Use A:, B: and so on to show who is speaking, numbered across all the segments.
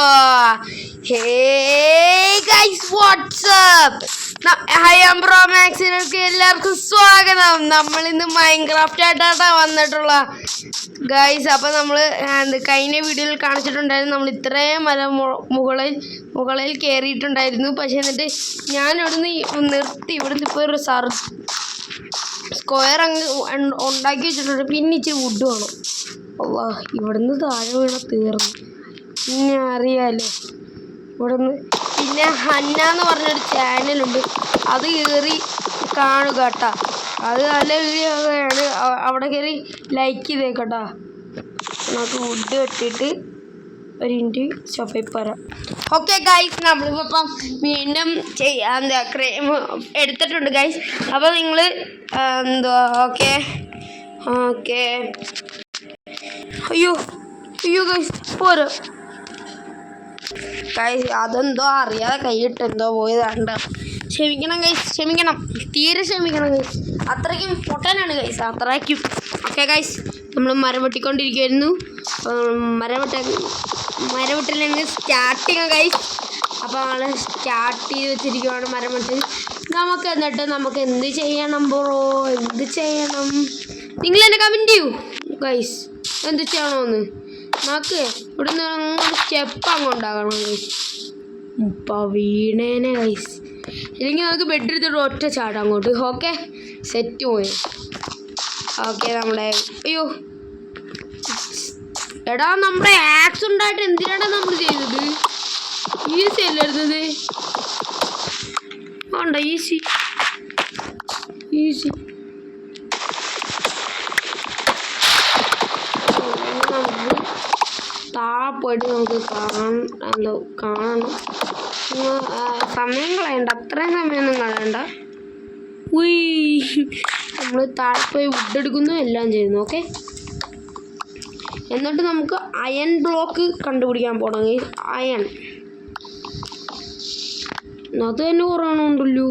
A: Hey guys, what's up? I am Promaxiലേക്ക് എല്ലാവർക്കും സ്വാഗതം. നമ്മൾ ഇന്ന് മൈൻക്രാഫ്റ്റ് ആയിട്ടാണ് വന്നിട്ടുള്ള ഗൈസ്. അപ്പോൾ നമ്മൾ കഴിഞ്ഞ വീഡിയോയിൽ കാണിച്ചിട്ടുണ്ടായിരുന്നു നമ്മൾ ഇത്രയും മല മുകളിൽ കയറിയിട്ടുണ്ടായിരുന്നു. പക്ഷേ എന്നിട്ട് ഞാൻ ഇവിടുന്ന് നിർത്തി. ഇവിടുന്ന് ഇപ്പോൾ ഒരു സ്ക്വയർ അങ്ങ് ഉണ്ടാക്കി വെച്ചിട്ടുണ്ട്. പിന്നെ ഇച്ചിരി വുഡ് വേണം. അള്ളാ, ഇവിടുന്ന് താഴെ വീണ തീർന്നു. പിന്നെ അറിയാലോ ഇവിടുന്ന്. പിന്നെ ഹന്ന എന്ന് പറഞ്ഞൊരു ചാനലുണ്ട്, അത് കയറി കാണുക കേട്ടോ. അത് നല്ല വീഡിയോ ആണ്. അവിടെ കയറി ലൈക്ക് ചെയ്തേക്കട്ടോ. നമുക്ക് വുഡ് വെട്ടിയിട്ട് ഒരു ഇൻറ്റ് സൊഫയിൽ പോരാം. ഓക്കെ ഗൈസ്, നമ്മളിപ്പം വീണ്ടും എടുത്തിട്ടുണ്ട് ഗൈസ്. അപ്പോൾ നിങ്ങൾ ഓക്കെ ഓക്കെ അയ്യോ അയ്യോ ഗൈസ് പോരാ ഗൈസ്. അതെന്തോ അറിയാതെ കൈയിട്ട് എന്തോ പോയതാണ്ട. ക്ഷമിക്കണം ഗൈസ്, ക്ഷമിക്കണം, തീരെ ക്ഷമിക്കണം ഗൈസ്. അത്രയ്ക്കും പൊട്ടനാണ് ഗൈസ്, അത്രയ്ക്കും. ഓക്കെ ഗൈസ്, നമ്മൾ മരം വെട്ടിക്കൊണ്ടിരിക്കുമായിരുന്നു. മരവെട്ടലിന് സ്റ്റാർട്ടിങ് ഗൈസ്. അപ്പോൾ നമ്മൾ സ്റ്റാർട്ട് ചെയ്ത് വെച്ചിരിക്കുവാണ് മരം വെട്ട്. എന്നിട്ട് നമുക്ക് എന്ത് ചെയ്യണം ബ്രോ, എന്ത് ചെയ്യണം? നിങ്ങൾ എന്നെ കമൻറ്റ് ചെയ്യൂ ഗൈസ്, എന്ത് ചെയ്യണമെന്ന്. നമുക്ക് ഇവിടുന്ന് അങ്ങോട്ട് സ്റ്റെപ്പ് അങ്ങോട്ടാകണം ഗൈസ്. ഇപ്പോൾ വീണേനെ ഗൈസ്. ഇല്ലെങ്കിൽ നമുക്ക് ബെഡ് എടുത്തിട്ട് ഒറ്റ ചാടാം അങ്ങോട്ട്. ഓക്കെ, സെറ്റ് പോയി. ഓക്കെ, നമ്മുടെ അയ്യോ എടാ, നമ്മുടെ ആക്സിഡൻ്റ് ആയിട്ട് എന്തിനാണ് നമ്മൾ ചെയ്തത്? ഈസി അല്ലായിരുന്നത്. വേണ്ട, ഈസി ഈസി. താഴെ പോയിട്ട് നമുക്ക് കാണണം. സമയം കളയണ്ട, അത്രയും സമയമൊന്നും കളയണ്ട. നമ്മൾ താഴെ പോയി വുഡ് എടുക്കുന്നു, എല്ലാം ചെയ്യുന്നു. ഓക്കെ, എന്നിട്ട് നമുക്ക് അയൺ ബ്ലോക്ക് കണ്ടുപിടിക്കാൻ പോകണമെങ്കിൽ അയൺ അത് തന്നെ കുറവാണുണ്ടല്ലോ.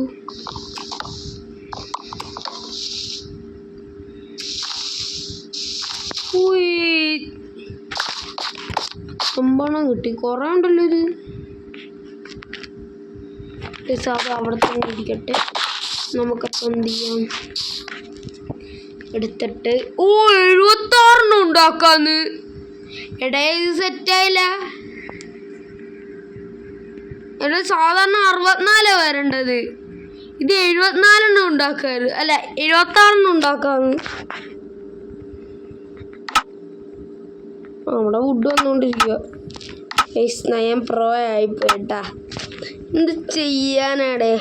A: സംഭവം കിട്ടി, കുറേ ഉണ്ടല്ലോ ഇത്. അത് അവിടെ തന്നെ ഇരിക്കട്ടെ. നമുക്കപ്പം എന്ത് ചെയ്യാം, എടുത്തിട്ട് 76 ഉണ്ടാക്കാന്ന്. എടാ, ഇത് സെറ്റായില്ല. എടാ, സാധാരണ 64 വരേണ്ടത്, ഇത് 74 ഉണ്ടാക്കാറ്. അല്ല, 76 ഉണ്ടാക്കാന്ന്. നമ്മുടെ വുഡ് വന്നുകൊണ്ടിരിക്കുക. ഞാൻ പ്രോ ആയിപ്പോയിട്ടാ, എന്ത് ചെയ്യാനാടേ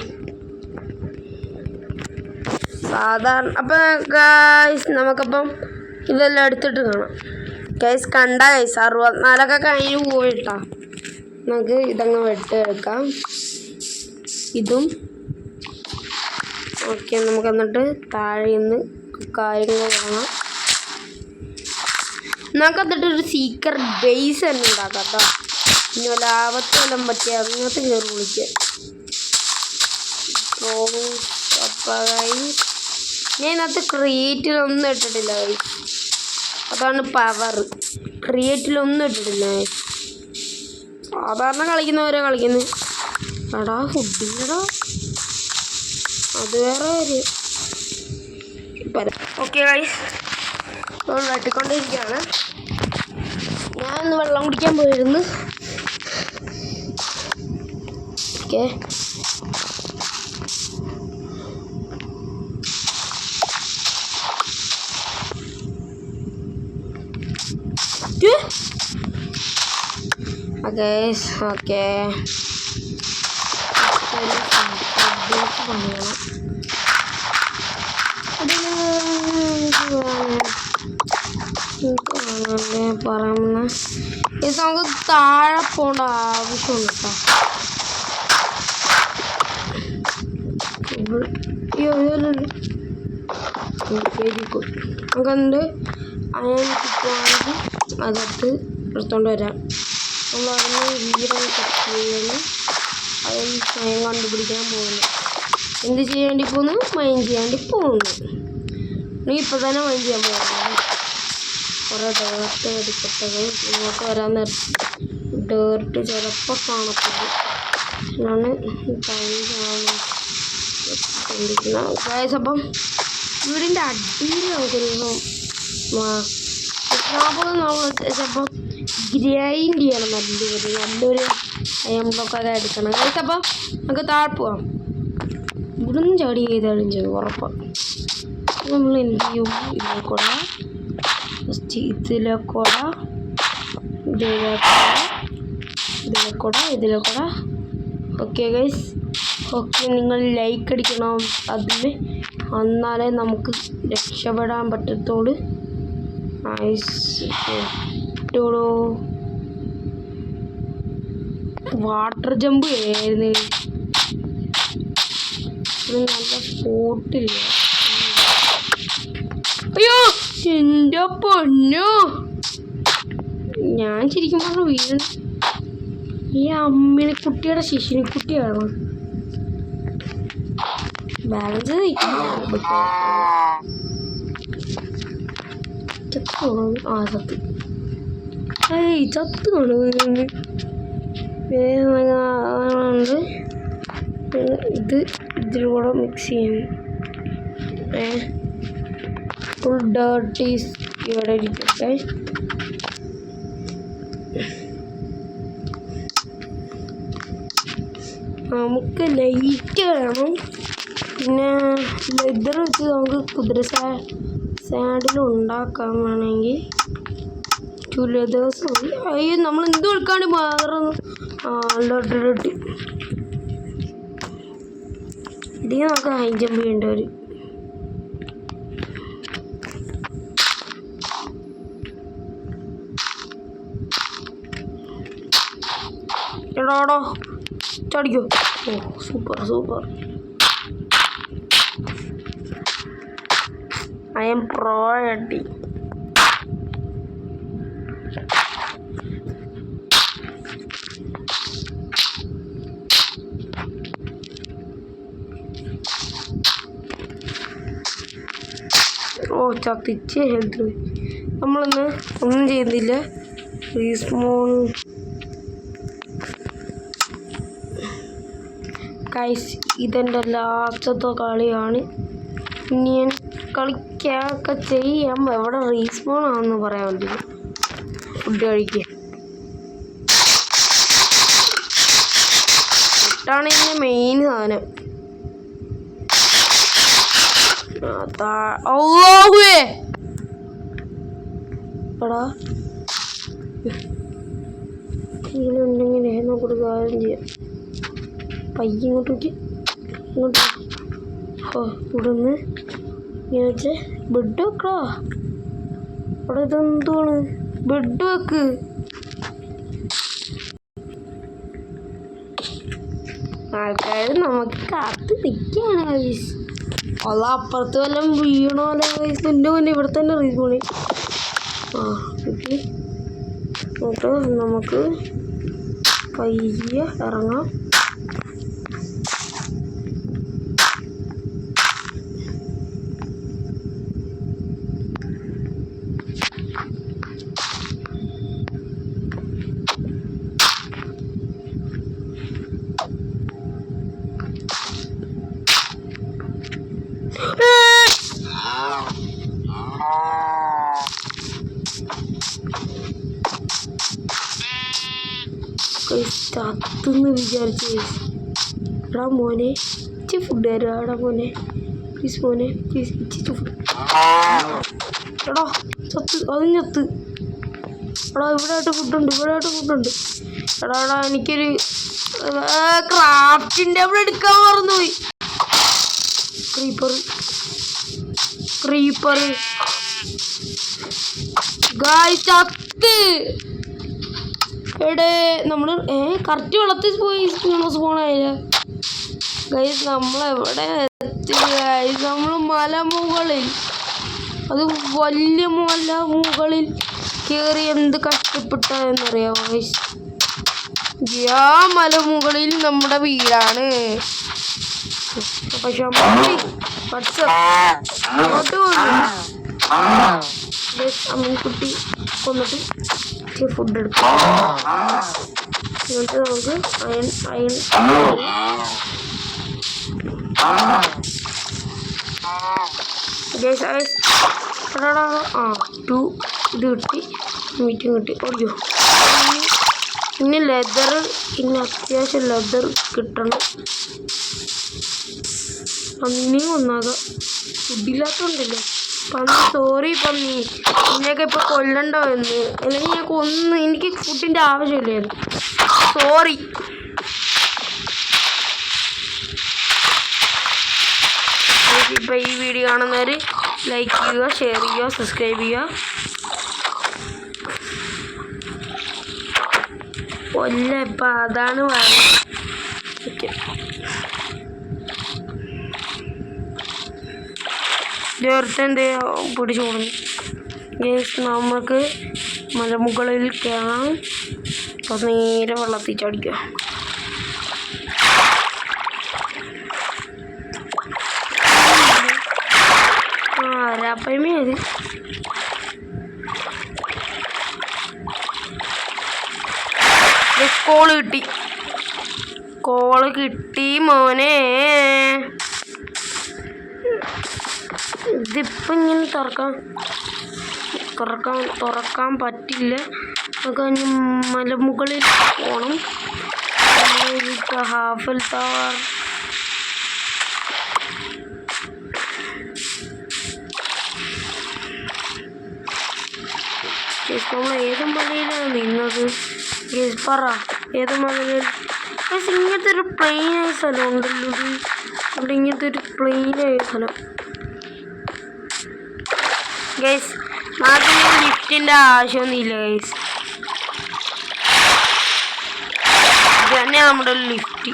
A: സാധാരണ. അപ്പം ഗൈസ്, നമുക്കപ്പം ഇതെല്ലാം എടുത്തിട്ട് കാണാം ഗൈസ്. കണ്ട ഗൈസ്, 64 കഴിഞ്ഞ് പോയിട്ടാ. നമുക്ക് ഇതങ്ങ് വെട്ടിയെടുക്കാം, ഇതും. ഓക്കെ, നമുക്ക് എന്നിട്ട് താഴെ നിന്ന് കാര്യങ്ങൾ കാണാം. നമുക്ക് എന്നിട്ട് ഒരു സീക്രട്ട് ബേസ് തന്നെ ഉണ്ടാക്കാം കേട്ടോ. ഇനി വല്ല ആപത്തെല്ലാം പറ്റിയ അങ്ങനത്തെ കയറി വിളിക്കാം. ഞാൻ ഇതിനകത്ത് ക്രിയേറ്റിലൊന്നും ഇട്ടിട്ടില്ല ഗൈസ്, അതാണ് പവർ. ക്രിയേറ്റിലൊന്നും ഇട്ടിട്ടില്ല ഗൈസ്. സാധാരണ കളിക്കുന്നവരെ കളിക്കുന്നു. എടാ, ഫുഡിൻ്റെടാ, അത് വേറെ കാര്യം. ഓക്കെ ഗൈസ്, വെട്ടിക്കൊണ്ടിരിക്കുകയാണ്. ഞാനൊന്ന് വെള്ളം കുടിക്കാൻ പോയിരുന്നു. ഓക്കെ, ഓക്കെ പറയുന്ന ഇത് നമുക്ക് താഴെ പോകേണ്ട ആവശ്യമുണ്ട് കേട്ടോ. Very good. നമുക്കെന്ത് അയൺ കിട്ടുവാണെങ്കിൽ അതെടുത്ത് എടുത്തോണ്ട് വരാം. നമ്മൾ അതിന് വീടൊക്കെ ചെയ്യുന്നു. അയൺ സ്വയം കണ്ടുപിടിക്കാൻ പോകുന്നു. എന്ത് ചെയ്യാൻ വേണ്ടി പോകുന്നു? മൈൻ ചെയ്യാൻ വേണ്ടി പോകുന്നു. നീ ഇപ്പം തന്നെ മൈൻ ചെയ്യാൻ പോകുന്നു. കുറേ ഡേർട്ട് വെടിക്കട്ടകൾ ഇങ്ങോട്ട് വരാൻ നിർത്തി ഡേർട്ട് ചിലപ്പോൾ കാണത്തില്ല. ആണ് അപ്പം വീടിൻ്റെ അടിയിൽ നമുക്കൊരു ചിലപ്പോൾ ഗ്രൈൻഡ് ചെയ്യണം. നല്ലൊരു അയമ്പൊക്കെ എടുക്കണം. അപ്പം നമുക്ക് താഴെ പോവാം. ഇവിടുന്ന് ചാടി ചെയ്താലും ചെയ്യും ഉറപ്പാണ്. നമ്മൾ എന്ത് ചെയ്യും? ഇതിലേക്കൂടെ ഫസ്റ്റ് ഇതിലേക്കൂടെ ഓക്കെ ഗൈസ്. ഓക്കെ, നിങ്ങൾ ലൈക്ക് അടിക്കണം അതിന്, എന്നാലേ നമുക്ക് രക്ഷപ്പെടാൻ പറ്റത്തുള്ളൂ. ഇട്ടോളൂ. വാട്ടർ ജമ്പ് ആയിരുന്നു. നല്ല സ്പോട്ടില്ല. അയ്യോ എൻ്റെ പൊന്നോ, ഞാൻ ശരിക്കും പറഞ്ഞു വീഴണം. ഈ അമ്മിനെ കുട്ടിയുടെ ശിശുനിക്കുട്ടിയാണ്. ബാലൻസ് ചത്ത് കാണുന്നുണ്ട്. ഇതിലൂടെ മിക്സ് ചെയ്യണം. ഫുൾ ഡേർട്ടീസ് ഇവിടെ ഇരിക്കട്ടെ. നമുക്ക് ലൈറ്റ് വേണം. പിന്നെ ലെതർ വെച്ച് നമുക്ക് കുതിര സാഡിൽ ഉണ്ടാക്കാൻ വേണമെങ്കിൽ 2 ലെതേഴ്സ് മതി. അയ്യോ, നമ്മൾ എന്ത് കൊടുക്കാണ്ട് മാത്രം ഡേർട്ടി ഇതിന് നമുക്ക് ഹൈ ജമ്പ് ചെയ്യേണ്ട വരും. എടാടോ ചടിക്കോ. ഓ സൂപ്പർ. I am pro അടി. ഓ ചത്തിച്ച് ഹെൽത്ത്. നമ്മളൊന്ന് ഒന്നും ചെയ്യുന്നില്ല. റീസ്മോൺ ഗൈസ്, ഇതെൻ്റെ ലാസ്റ്റത്തെ കളിയാണ്. ഇനി ഞാൻ കളിക്കൊക്കെ ചെയ്യാം. എവിടെ റീസ്പോൺ ആണെന്ന് പറയാൻ പറ്റില്ല. ഫുഡ് കഴിക്കുക ഫുഡാണ് ഇതിൻ്റെ മെയിൻ സാധനം. എടാ ഇങ്ങനെയുണ്ടെങ്കിൽ നമുക്കൊരു കാര്യം ചെയ്യാം. പയ്യ ഇങ്ങോട്ട് ഇവിടുന്ന് ഇങ്ങനെ വെച്ച് ബെഡ് വെക്കടാ. അവിടെ ഇതെന്താണ്? ബെഡ് വെക്ക്. ആൾക്കാർ നമുക്ക് കാത്ത് നിൽക്കുകയാണ് ഗൈസ്. അത് അപ്പുറത്ത് വല്ലതും വീണോ അല്ലെ ഗൈസ്? എൻ്റെ മുന്നേ ഇവിടെ തന്നെ റീസോണി കിട്ടി. എന്നിട്ട് നമുക്ക് പയ്യെ ഇറങ്ങാം. ചത്തുന്ന് വിചാരിച്ചു. എടാ മോനെ ഇച്ചി ഫുഡ് തരാം. എടാ മോനെ പ്ലീസ്, മോനെ പ്ലീസ് ഇച്ചിട്ട് ഫുഡ്. എടാ ചത്ത്, അതും ചത്ത്. എടാ ഇവിടെ ഫുഡുണ്ട്. എടാ എനിക്കൊരു ക്രാഫ്റ്റിൻ്റെ അവിടെ എടുക്കാൻ മറന്നുപോയി. ക്രീപ്പർ ഗായ്സ് ചത്ത്. എടേ നമ്മൾ കറക്റ്റ് വെള്ളത്തിൽ പോയി സ്പോണായില്ല ഗൈസ്. നമ്മളെവിടെ എത്തി ഗൈസ്? നമ്മൾ മലമുകളിൽ, അത് വലിയ മലമുകളിൽ കയറി എന്ത് കഷ്ടപ്പെട്ടതെന്നറിയാമോ ഗൈസ്? ആ മലമുകളിൽ നമ്മുടെ വീടാണ്. പക്ഷെ അമ്മൻകുട്ടി കൊന്നിട്ട് ഫസ്റ്റ് ഫുഡ് എടുക്കാം. എന്നിട്ട് നമുക്ക് അയൺ ടു ഇത് കിട്ടി, മീറ്റും കിട്ടി. ഓടിയോ ഇനി ലെതർ, ഇനി അത്യാവശ്യം ലെതർ കിട്ടണം. പന്നിയും ഒന്നാകാം, ഫുഡില്ലാത്തോണ്ടല്ലേ. പന്നി സോറി പന്നി, നിന്നെയൊക്കെ ഇപ്പൊ കൊല്ലണ്ടോ എന്ന്. അല്ലെങ്കിൽ ഞാൻ കൊന്ന്, എനിക്ക് ഫുഡിന്റെ ആവശ്യമില്ലായിരുന്നു. സോറി. ഇപ്പൊ ഈ വീഡിയോ കാണുന്നവര് ലൈക്ക് ചെയ്യുക, ഷെയർ ചെയ്യുക, സബ്സ്ക്രൈബ് ചെയ്യുക. കൊല്ല ഇപ്പൊ അതാണ് വേണം. ഓക്കെ, ഇതെന്ത് പിടിച്ചു കൊടുക്കും. നമുക്ക് മലമുകളിൽ കയറാം. അപ്പോൾ നേരെ വെള്ളത്തിൽ ചടിക്കുക. രാപ്പയ്മയത് കോള് കിട്ടി മോനെ. ഇതിപ്പോൾ ഇങ്ങനെ തുറക്കാൻ പറ്റില്ല. നമുക്ക് ഇനി മലമുകളിൽ പോകണം. ഹാഫൽ ടവർ നമ്മൾ ഏത് മലയിലാണ് നിന്നത്? പറ, ഏത് മലയിൽ? ഇങ്ങനത്തെ ഒരു പ്ലെയിനായ സ്ഥലം ഉണ്ടല്ലോ. അവിടെ ഇങ്ങനത്തെ ഒരു പ്ലെയിനായ സ്ഥലം. ഗൈസ് നാട്ടിൽ ലിഫ്റ്റിൻ്റെ ആവശ്യമൊന്നുമില്ല ഗൈസ്. ഇത് തന്നെ നമ്മുടെ ലിഫ്റ്റ്.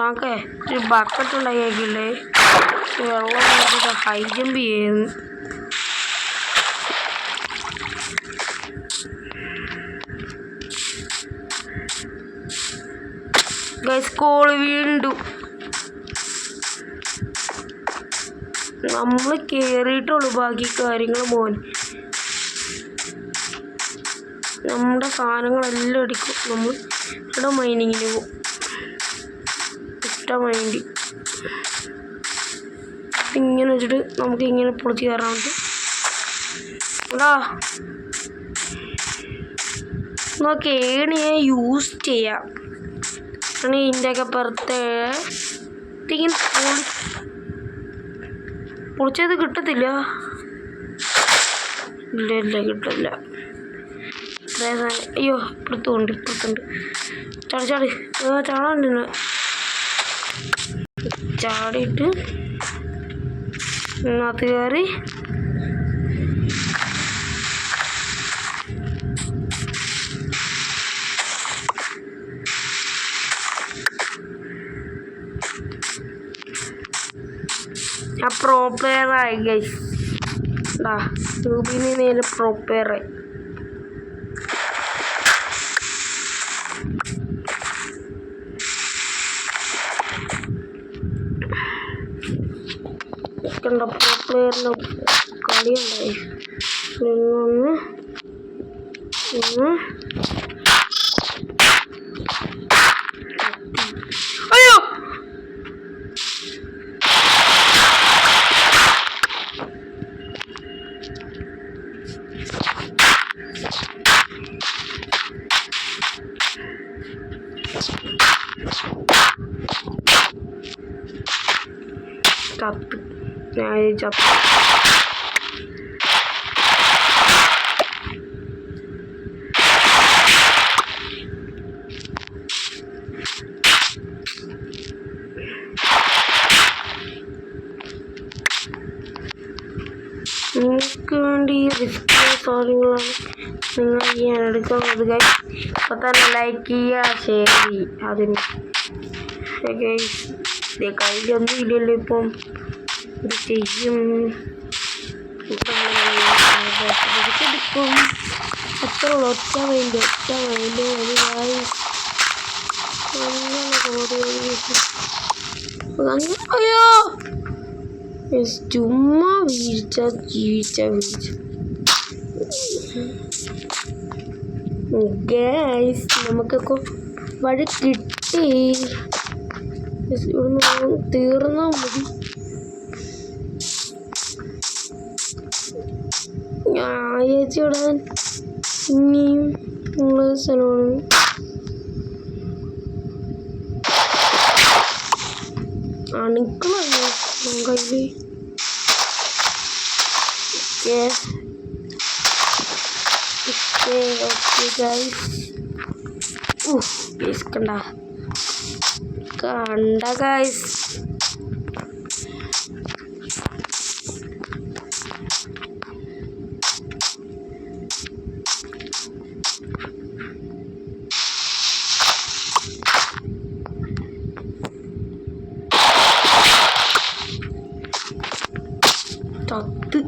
A: നമുക്ക് ഒരു ബക്കറ്റ് ഉണ്ടാക്കിയില്ലേ, വെള്ളം ഹൈ ജമ്പ് ചെയ്യുന്നു. ഗൈസ് കോള് വീണ്ടും നമ്മൾ കയറിയിട്ടുള്ളൂ. ബാക്കി കാര്യങ്ങൾ മോൻ നമ്മുടെ സാധനങ്ങളെല്ലാം എടുക്കും. നമ്മൾ ഇവിടെ മൈനിങ്ങിന് പോകും. മൈൻഡ് ഇങ്ങനെ വെച്ചിട്ട് നമുക്ക് ഇങ്ങനെ പൊളിച്ച് കയറാൻ പറ്റും. നമുക്ക് ഏണിയെ യൂസ് ചെയ്യാം. ഇതിൻ്റെയൊക്കെ പുറത്ത് ഇങ്ങനെ പൊളിച്ചത് കിട്ടത്തില്ല. ഇല്ല കിട്ടില്ല. അയ്യോ ഇപ്പുറത്തുണ്ട് ചാടി ചാടാണ്ട് ചാടിയിട്ട് ഇതിനകത്ത് കയറി ഞാൻ പ്രോ പ്ലെയറായി ഗൈസ്. ട്യൂബിന് നേരെ പ്രോ പ്ലെയറായി. പ്രോ പ്ലെയറിൻ്റെ കളിയുണ്ടായി. അയ്യോ ചത്ത്. ഞാൻ ചത്ത്. നിങ്ങൾക്ക് വേണ്ടി റിസ്ക് സാധനങ്ങളാണ് നിങ്ങൾ ഞാൻ എടുക്കുന്നത് ഗൈസ്. അപ്പോൾ തന്നെ ലൈക്ക് ചെയ്യുക, ഷെയർ ചെയ്യുക. അതിന് കയ്യിലൊന്നും ഇല്ലല്ലോ ഇപ്പം. ഇത് ചെയ്യും എടുക്കും. അത്ര ഒറ്റ മൈൻഡ് അയ്യോ ചുമ്മാ വീഴ്ച ഗൈസ് നമുക്കൊക്കെ വഴി കിട്ടി. ഇവിടുന്ന് തീർന്നാൽ മതി. ചേച്ചി ഇവിടെ ഇനിയും ഉള്ള സ്ഥലമാണ്. അണിക്കളല്ലേ കയ്യില്. കണ്ട ഗൈസ് തത്ത്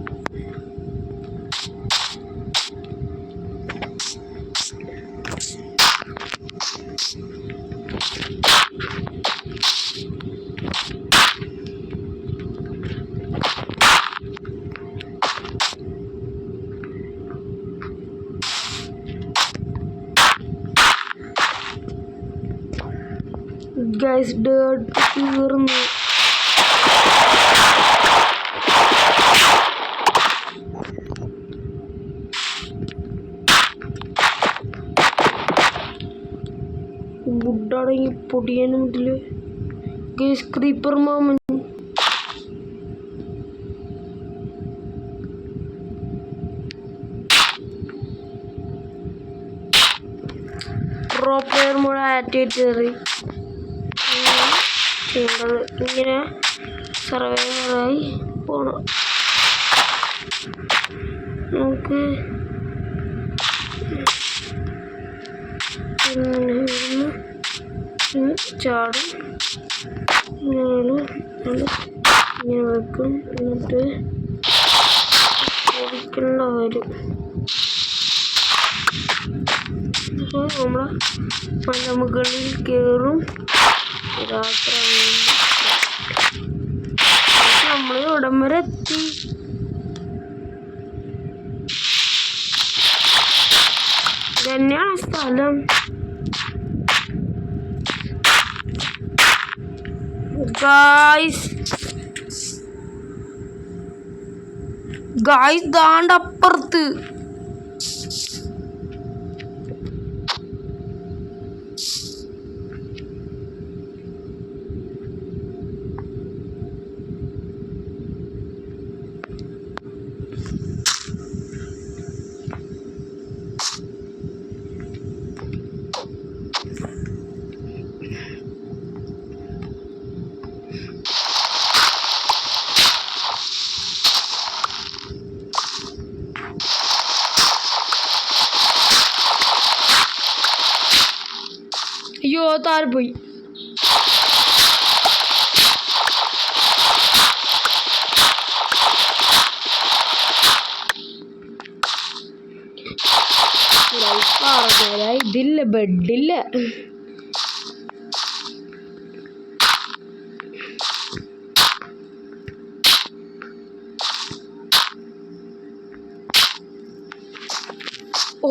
A: ഗൈസ് ഡേർട്ട് തീർന്നു. ബുഡാണെങ്കിൽ പൊടിയാനും ഇതില് ഗൈസ് ക്രീപ്പർ മാമൻ. പ്രോ പ്ലെയർ മോഡ് ആക്ടിവേറ്റ് ചെയ്ത് ഇങ്ങനെ സർവൈവറായി പോണം. നമുക്ക് ചാടും ഇങ്ങനെ വെക്കും. എന്നിട്ട് ഓടിക്കേണ്ട വരും. അപ്പോൾ നമ്മളെ മലമുകളിൽ കയറും. രാത്രി നമ്മൾ ഇവിടം വരെ എത്തി. ഇതന്നെയാണ് സ്ഥലം. ഗായ്സ് ദാണ്ട് അപ്പുറത്ത് അയ്യോ താഴെ പോയി. ഇതില്ല ബെഡില്ല. ഓ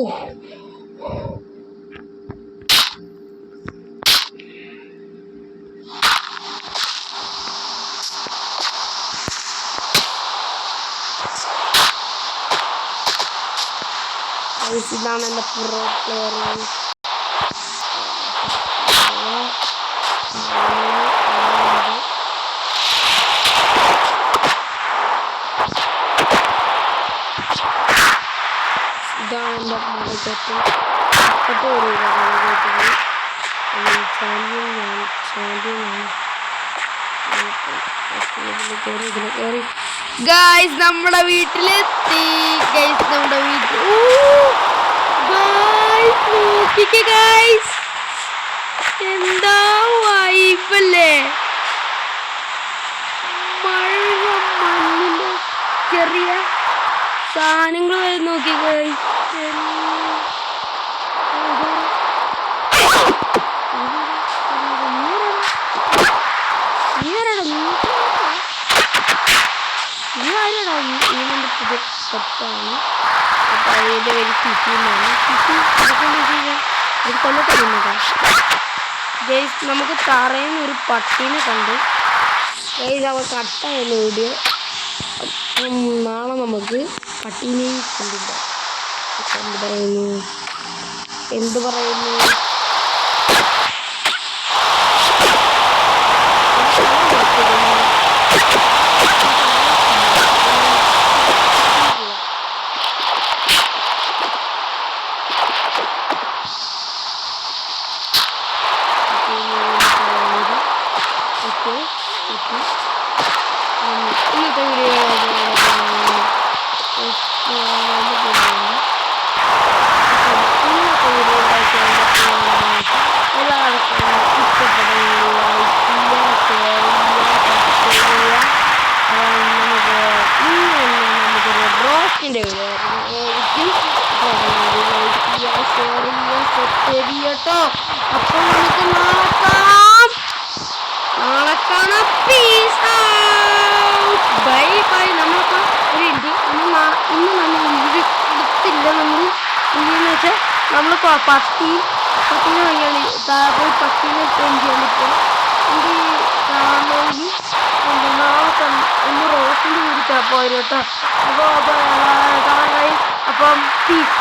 A: ഇതാണ് എൻ്റെ പ്രോ പ്ലെയർ. ഇതാണ് എൻ്റെ മാർക്കറ്റ്. ഗൈസ് നമ്മുടെ വീട്ടിലെത്തി. ഗൈസ് നമ്മുടെ വീട്ടിൽ നോക്കിക്കേ ഗൈസ്, എന്താ വൈബല്ലേ. മഴ മണ്ണിൻ്റെ ചെറിയ സാധനങ്ങൾ വരെ നോക്കി ഗൈസ്. പുതിയ അപ്പോൾ അതിൻ്റെ പേര് കിറ്റി എന്നാണ്. കിറ്റി അത് കൊല്ലത്തെ നിന്നതാ ഗൈസ്. നമുക്ക് തറയിൽ ഒരു പട്ടീനെ കണ്ട് ഗൈസ്. അവ കട്ടായിരുന്നു വീഡിയോ. നാളെ നമുക്ക് പട്ടീനെയും കൊണ്ടില്ല. എന്ത് പറയുന്നു ഇന്നത്തെ വീഡിയോ റോസ്റ്റിൻ്റെ വീഡിയോ കേട്ടോ. അപ്പോൾ നമുക്ക് നാളെ കാണാം. Peace bye bye. നമ്മളപ്പോൾ ഒരു ഇന്ന് നമ്മൾ വീഡിയോ എടുത്തില്ല. നമ്മൾ എന്തെന്ന് വെച്ചാൽ നമ്മൾ പട്ടീനെ വാങ്ങിയാണ് പോയി പട്ടീനെ ട്രെയിൻ ചെയ്യാൻ പറ്റുക. ഇത് കാണണമെങ്കിൽ നാളെ ഒന്ന് റോസിൻ്റെ വീട്ടിൽ പോരും കേട്ടോ. അപ്പോൾ കാണാൻ കഴിയും. അപ്പം പീസ്.